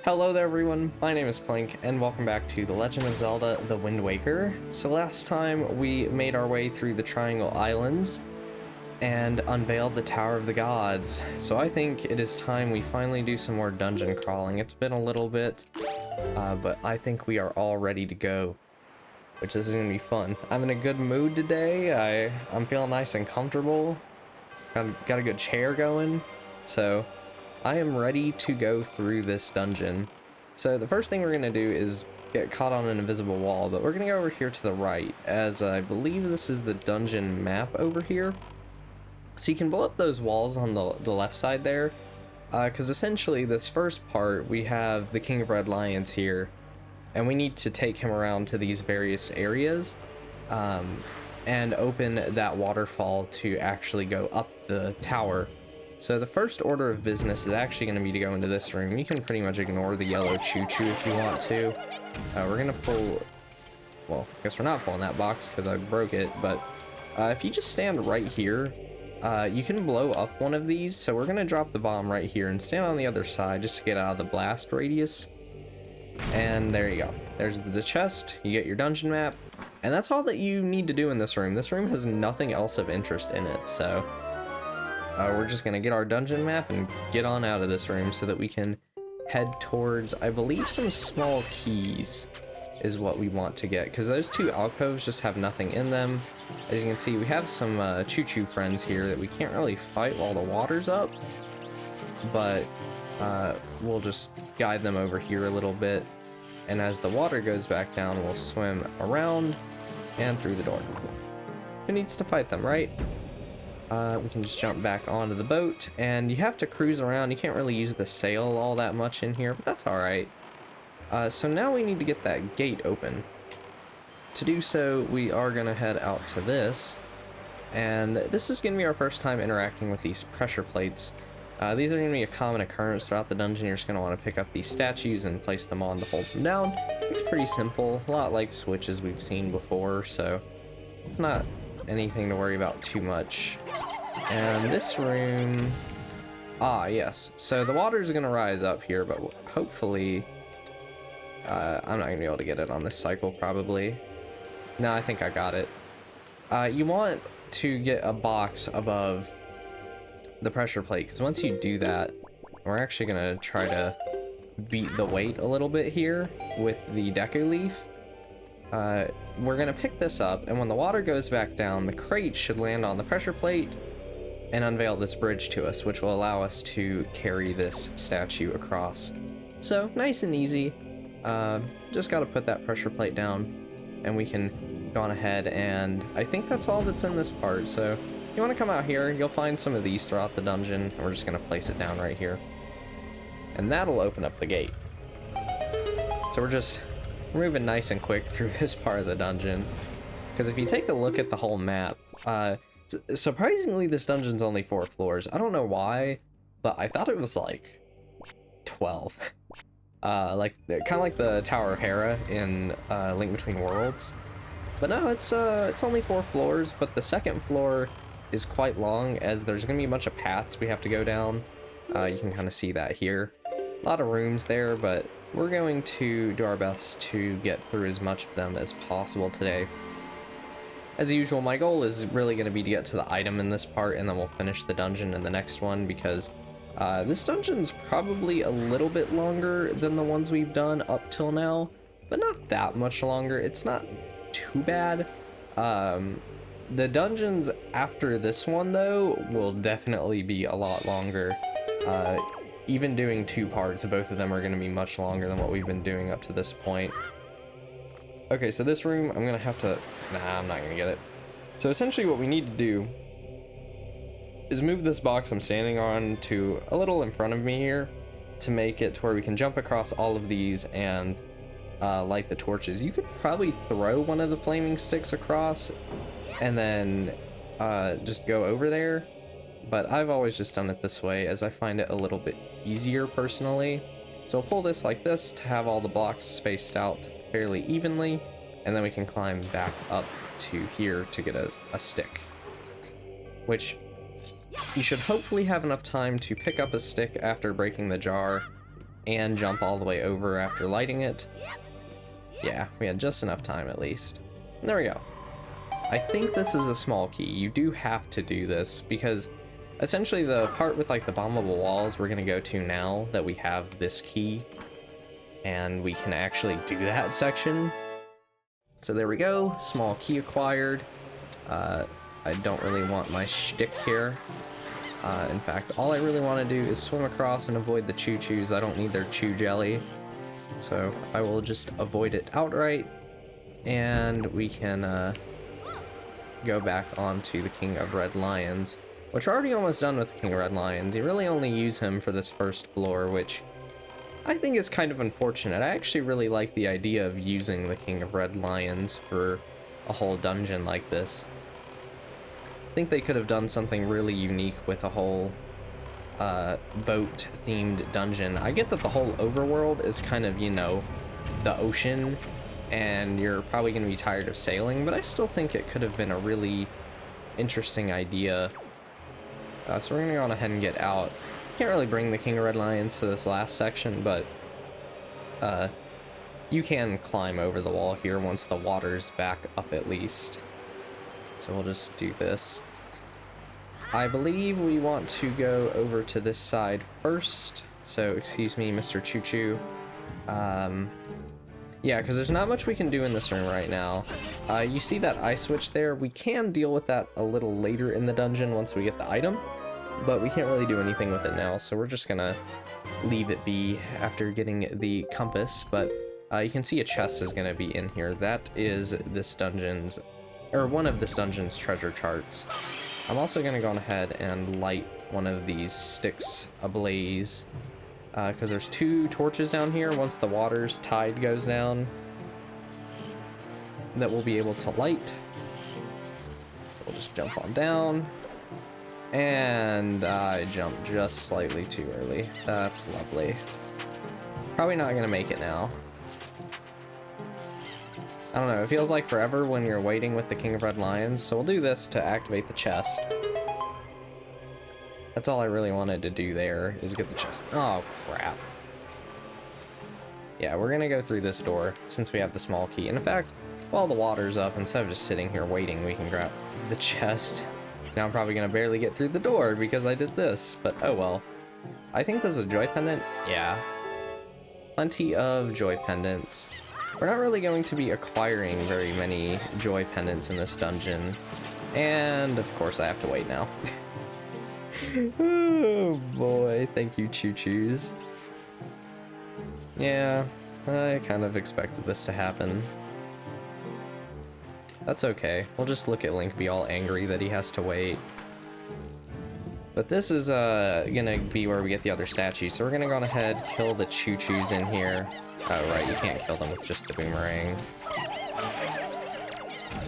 Hello there everyone, my name is Clink, and welcome back to The Legend of Zelda: The Wind Waker. So last time we made our way through the Triangle Islands and unveiled the Tower of the Gods. So I think it is time we finally do some more dungeon crawling. It's been a little bit, but I think we are all ready to go, which this is going to be fun. I'm in a good mood today. I'm feeling nice and comfortable. Got a good chair going, so I am ready to go through this dungeon. So the first thing we're going to do is get caught on an invisible wall, but we're going to go over here to the right, as I believe this is the dungeon map over here. So you can blow up those walls on the left side there, because essentially this first part, we have the King of Red Lions here, and we need to take him around to these various areas, and open that waterfall to actually go up the tower. So the first order of business is actually going to be to go into this room. You can pretty much ignore the yellow choo-choo if you want to. We're going to pull... Well, I guess we're not pulling that box because I broke it, but if you just stand right here, you can blow up one of these. So we're going to drop the bomb right here and stand on the other side just to get out of the blast radius. And there you go. There's the chest. You get your dungeon map. And that's all that you need to do in this room. This room has nothing else of interest in it, so... we're just going to get our dungeon map and get on out of this room so that we can head towards, I believe, some small keys is what we want to get, because those two alcoves just have nothing in them. As you can see, we have some choo-choo friends here that we can't really fight while the water's up, but we'll just guide them over here a little bit, and as the water goes back down, we'll swim around and through the door. Who needs to fight them, right? We can just jump back onto the boat, and you have to cruise around. You can't really use the sail all that much in here, but that's alright. So now we need to get that gate open. To do so, we are going to head out to this, and this is going to be our first time interacting with these pressure plates. These are going to be a common occurrence throughout the dungeon. You're just going to want to pick up these statues and place them on to hold them down. It's pretty simple, a lot like switches we've seen before, so it's not anything to worry about too much. And this room, yes, so the water is going to rise up here, but hopefully I'm not going to be able to get it on this cycle, probably. No, I think I got it. You want to get a box above the pressure plate, because once you do that, we're actually going to try to beat the weight a little bit here with the Deku Leaf. We're going to pick this up, and when the water goes back down, the crate should land on the pressure plate and unveil this bridge to us, which will allow us to carry this statue across. So, nice and easy. Just got to put that pressure plate down, and we can go on ahead, and I think that's all that's in this part. So, if you want to come out here, you'll find some of these throughout the dungeon, and we're just going to place it down right here. And that'll open up the gate. So we're just moving nice and quick through this part of the dungeon, because if you take a look at the whole map, surprisingly this dungeon's only 4 floors. I don't know why, but I thought it was like 12. Like kind of like the Tower of Hera in Link Between Worlds. But no, it's only 4 floors, but the second floor is quite long, as there's going to be a bunch of paths we have to go down. You can kind of see that here. A lot of rooms there, but we're going to do our best to get through as much of them as possible today. As usual, my goal is really going to be to get to the item in this part, and then we'll finish the dungeon in the next one, because this dungeon's probably a little bit longer than the ones we've done up till now, but not that much longer. It's not too bad. The dungeons after this one, though, will definitely be a lot longer. Even doing 2 parts, both of them are going to be much longer than what we've been doing up to this point. Okay, so this room, I'm going to have to... Nah, I'm not going to get it. So essentially what we need to do is move this box I'm standing on to a little in front of me here to make it to where we can jump across all of these and light the torches. You could probably throw one of the flaming sticks across and then just go over there, but I've always just done it this way, as I find it a little bit easier personally. So I'll pull this like this to have all the blocks spaced out fairly evenly, and then we can climb back up to here to get a stick, which you should hopefully have enough time to pick up a stick after breaking the jar and jump all the way over after lighting it. Yeah, we had just enough time at least. And there we go. I think this is a small key. You do have to do this because essentially the part with like the bombable walls we're gonna go to now that we have this key and we can actually do that section. So there we go, small key acquired. I don't really want my shtick here. In fact, all I really want to do is swim across and avoid the choo-choos. I don't need their chew jelly. So I will just avoid it outright. And we can go back onto the King of Red Lions, which we're already almost done with the King of Red Lions. You really only use him for this first floor, which I think is kind of unfortunate. I actually really like the idea of using the King of Red Lions for a whole dungeon like this. I think they could have done something really unique with a whole boat-themed dungeon. I get that the whole overworld is kind of, you know, the ocean, and you're probably going to be tired of sailing, but I still think it could have been a really interesting idea. So we're going to go on ahead and get out. Can't really bring the King of Red Lions to this last section, but you can climb over the wall here once the water's back up at least. So we'll just do this. I believe we want to go over to this side first. So, excuse me, Mr. Choo Choo. Yeah, because there's not much we can do in this room right now. You see that eye switch there? We can deal with that a little later in the dungeon once we get the item, but we can't really do anything with it now, so we're just gonna leave it be after getting the compass. But you can see a chest is gonna be in here. That is this dungeon's, or one of this dungeon's treasure charts. I'm also gonna go on ahead and light one of these sticks ablaze, because there's 2 torches down here. Once the water's tide goes down, that we'll be able to light. We'll just jump on down. And I jumped just slightly too early. That's lovely. Probably not gonna make it now. I don't know, it feels like forever when you're waiting with the King of Red Lions, so we'll do this to activate the chest. That's all I really wanted to do there, is get the chest. Oh, crap. Yeah, we're gonna go through this door, since we have the small key. And in fact, while the water's up, instead of just sitting here waiting, we can grab the chest. Now I'm probably gonna barely get through the door because I did this, but oh well. I think there's a joy pendant. Yeah. Plenty of joy pendants. We're not really going to be acquiring very many joy pendants in this dungeon. And of course I have to wait now. Oh boy, thank you choo-choos. Yeah, I kind of expected this to happen. That's okay. We'll just look at Link be all angry that he has to wait. But this is gonna be where we get the other statues. So we're gonna go on ahead, kill the choo-choos in here. Oh right, you can't kill them with just the boomerang.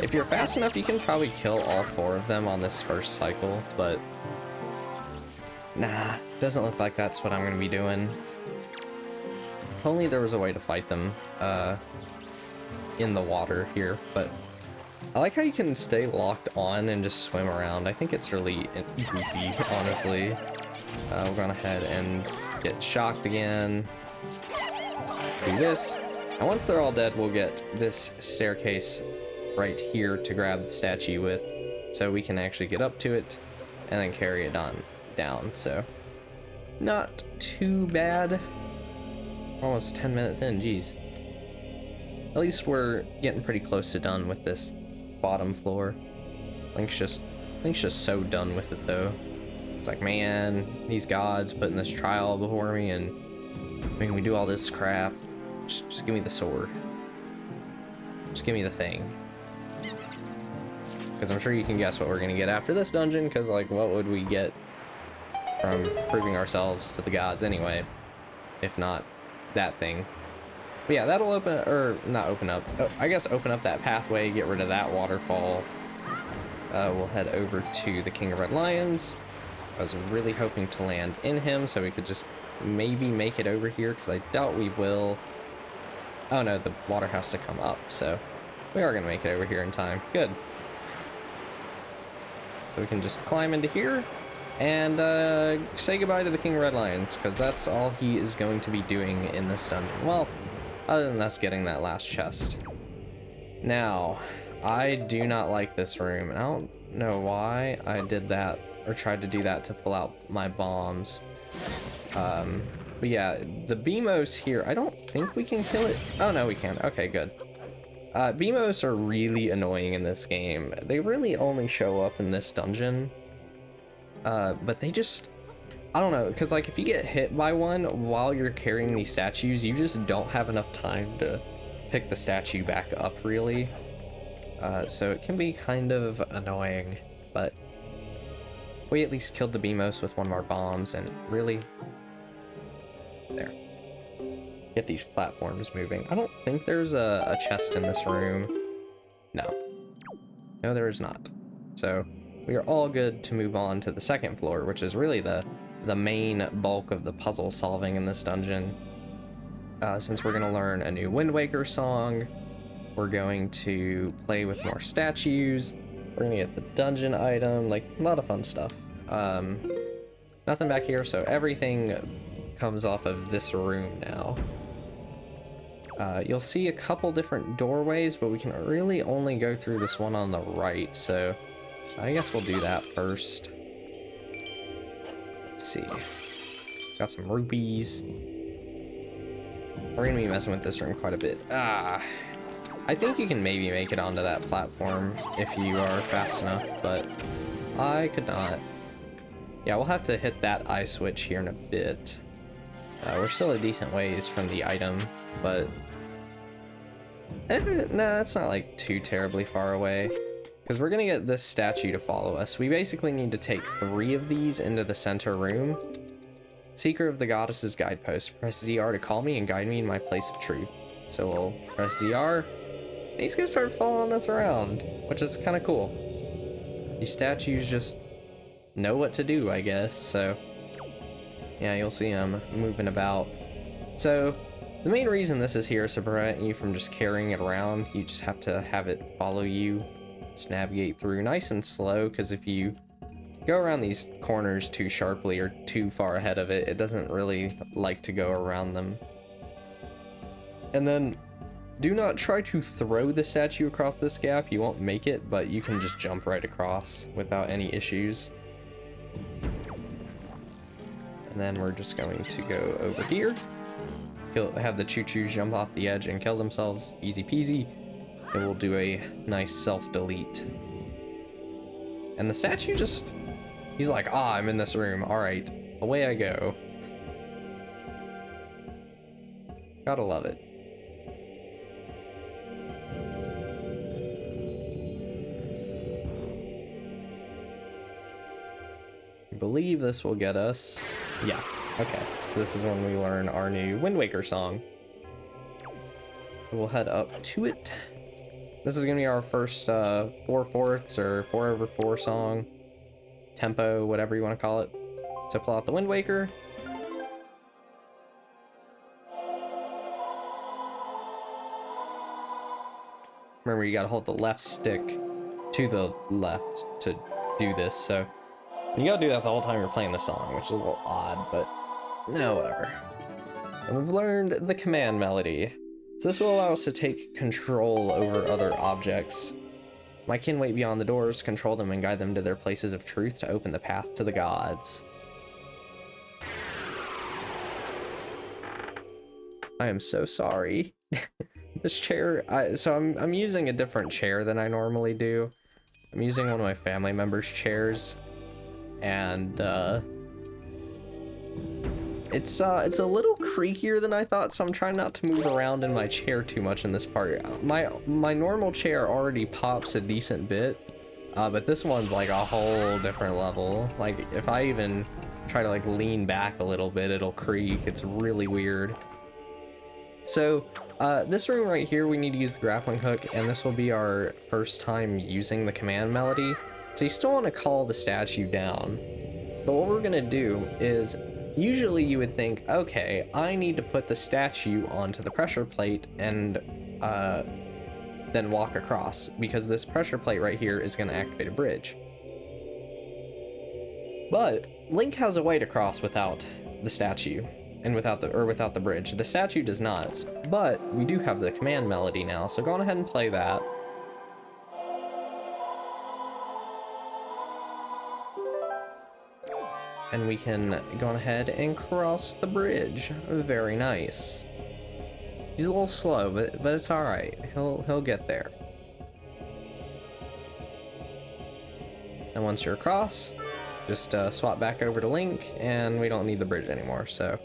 If you're fast enough, you can probably kill all 4 of them on this first cycle, but nah, doesn't look like that's what I'm gonna be doing. If only there was a way to fight them in the water here, but I like how you can stay locked on and just swim around. I think it's really goofy, honestly. We're going ahead and get shocked again. Do this. And once they're all dead, we'll get this staircase right here to grab the statue with, so we can actually get up to it and then carry it on down. So, not too bad. Almost 10 minutes in, geez. At least we're getting pretty close to done with this bottom floor. Link's just so done with it though. It's like, man, these gods putting this trial before me, and making me do all this crap. Just give me the sword. Just give me the thing. Because I'm sure you can guess what we're gonna get after this dungeon, because like, what would we get from proving ourselves to the gods anyway, if not that thing. But yeah, that'll open, or not open up, I guess open up that pathway, get rid of that waterfall. We'll head over to the King of Red Lions. I was really hoping to land in him so we could just maybe make it over here, because I doubt we will. Oh no, the water has to come up, so we are going to make it over here in time. Good. So we can just climb into here, and say goodbye to the King of Red Lions, because that's all he is going to be doing in this dungeon. Well, other than us getting that last chest. Now, I do not like this room, and I don't know why I did that, or tried to do that to pull out my bombs. But yeah, the Beamos here, I don't think we can kill it. Oh no, we can. Okay, good. Beamos are really annoying in this game. They really only show up in this dungeon. But they just, I don't know, because like if you get hit by one while you're carrying these statues, you just don't have enough time to pick the statue back up, really. So it can be kind of annoying, but we at least killed the Beamos with one of our bombs, and really, there. Get these platforms moving. I don't think there's a chest in this room. No. No, there is not. So we are all good to move on to the second floor, which is really the main bulk of the puzzle solving in this dungeon. Since we're going to learn a new Wind Waker song, we're going to play with more statues, we're going to get the dungeon item, like a lot of fun stuff. Nothing back here, so everything comes off of this room now. You'll see a couple different doorways, but we can really only go through this one on the right, so I guess we'll do that first. Let's see. Got some rupees. We're gonna be messing with this room quite a bit. I think you can maybe make it onto that platform if you are fast enough, but I could not. Yeah, we'll have to hit that eye switch here in a bit. We're still a decent ways from the item, but nah, it's not like too terribly far away, because we're gonna get this statue to follow us. We basically need to take 3 of these into the center room. Seeker of the Goddess's Guidepost. Press ZR to call me and guide me in my place of truth. So we'll press ZR. And he's gonna start following us around, which is kind of cool. These statues just know what to do, I guess, so yeah, you'll see them moving about. So the main reason this is here is to prevent you from just carrying it around. You just have to have it follow you, just navigate through nice and slow, because if you go around these corners too sharply or too far ahead of it, it doesn't really like to go around them. And then do not try to throw the statue across this gap. You won't make it, but you can just jump right across without any issues. And then we're just going to go over here, have the choo-choos jump off the edge and kill themselves, easy peasy, and we'll do a nice self-delete. And the statue just, he's like, ah, I'm in this room, alright, away I go. Gotta love it. I believe this will get us, yeah, okay, so this is when we learn our new Wind Waker song. We'll head up to it. This is gonna be our first 4/4 or 4/4 song, tempo, whatever you want to call it, to pull out the Wind Waker. Remember, you gotta hold the left stick to the left to do this, so you gotta do that the whole time you're playing the song, which is a little odd, but no, whatever. And we've learned the command melody. So this will allow us to take control over other objects. My kin wait beyond the doors, control them and guide them to their places of truth to open the path to the gods. I am so sorry. This chair, so I'm using a different chair than I normally do. I'm using one of my family members' chairs, and it's a little creakier than I thought, so I'm trying not to move around in my chair too much in this part. My normal chair already pops a decent bit, but this one's like a whole different level. Like if I even try to like lean back a little bit, it'll creak. It's really weird. So this room right here, we need to use the grappling hook, and this will be our first time using the command melody. So you still want to call the statue down, but what we're gonna do is, usually you would think, okay, I need to put the statue onto the pressure plate and then walk across, because this pressure plate right here is going to activate a bridge. But Link has a way to cross without the statue and without the bridge. The statue does not, but we do have the command melody now, so go on ahead and play that. And we can go on ahead and cross the bridge. Very nice. He's a little slow, but it's all right. He'll get there. And once you're across, just swap back over to Link, and we don't need the bridge anymore. So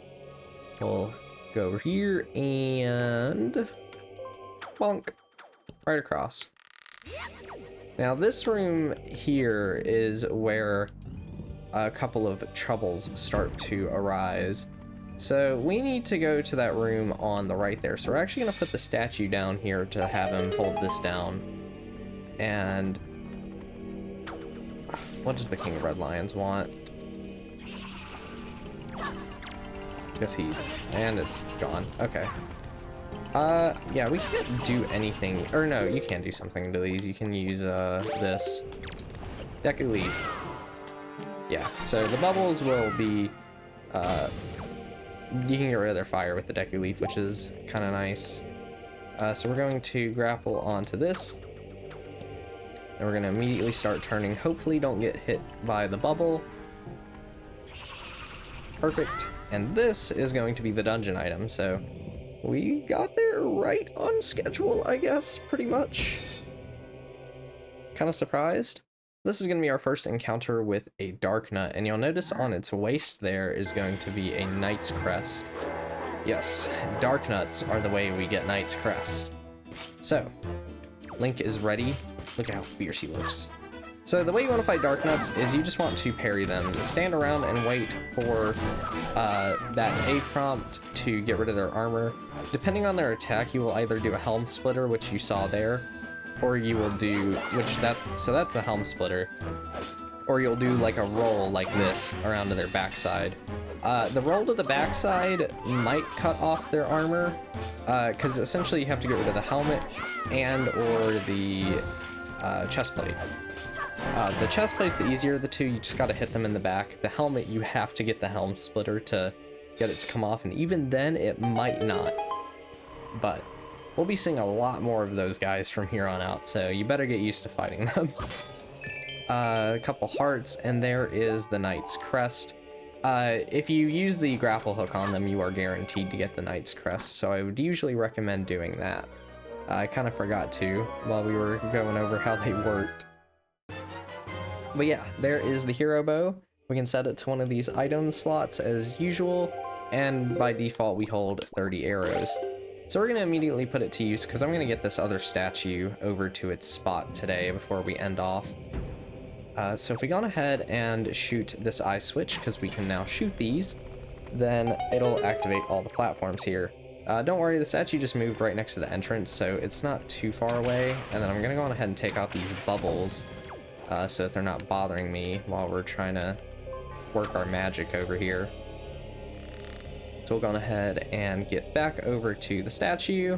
we'll go over here and bonk right across. Now this room here is where a couple of troubles start to arise. So we need to go to that room on the right there. So we're actually gonna put the statue down here to have him hold this down. And what does the King of Red Lions want? Guess and it's gone. Okay. Yeah, we can't do anything, or no, you can do something to these. You can use this Deku Leaf. Yeah, so the bubbles will be, you can get rid of their fire with the Deku Leaf, which is kind of nice. So we're going to grapple onto this, and we're going to immediately start turning. Hopefully don't get hit by the bubble. Perfect. And this is going to be the dungeon item, so we got there right on schedule, I guess, pretty much. Kind of surprised. This is going to be our first encounter with a Dark Nut, and you'll notice on its waist there is going to be a Knight's Crest. Yes, Dark Nuts are the way we get Knight's Crest. So, Link is ready. Look at how fierce he looks. So the way you want to fight Dark Nuts is you just want to parry them. Stand around and wait for that A prompt to get rid of their armor. Depending on their attack, you will either do a Helm Splitter, which you saw there, or you will do, that's the Helm Splitter, or you'll do like a roll like this around to their backside. The roll to the backside might cut off their armor, because essentially you have to get rid of the helmet and or the chest plate. The chest plate's the easier of the two, you just gotta hit them in the back. The helmet, you have to get the Helm Splitter to get it to come off, and even then it might not. But we'll be seeing a lot more of those guys from here on out, so you better get used to fighting them. A couple hearts, and there is the Knight's Crest. If you use the grapple hook on them, you are guaranteed to get the Knight's Crest, so I would usually recommend doing that. I kind of forgot to while we were going over how they worked. But yeah, there is the hero bow. We can set it to one of these item slots as usual, and by default we hold 30 arrows. So we're going to immediately put it to use because I'm going to get this other statue over to its spot today before we end off. So if we go on ahead and shoot this eye switch, because we can now shoot these, then it'll activate all the platforms here. Don't worry, the statue just moved right next to the entrance, so it's not too far away. And then I'm going to go on ahead and take out these bubbles so that they're not bothering me while we're trying to work our magic over here. So we'll go on ahead and get back over to the statue.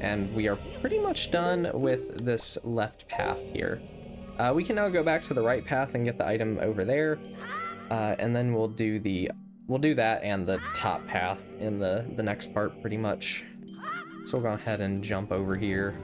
And we are pretty much done with this left path here. We can now go back to the right path and get the item over there. And then we'll do that and the top path in the next part pretty much. So we'll go ahead and jump over here.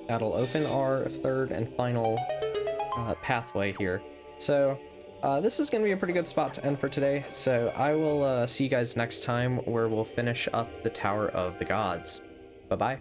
That'll open our third and final pathway here. So this is going to be a pretty good spot to end for today. So I will see you guys next time where we'll finish up the Tower of the Gods. Bye-bye.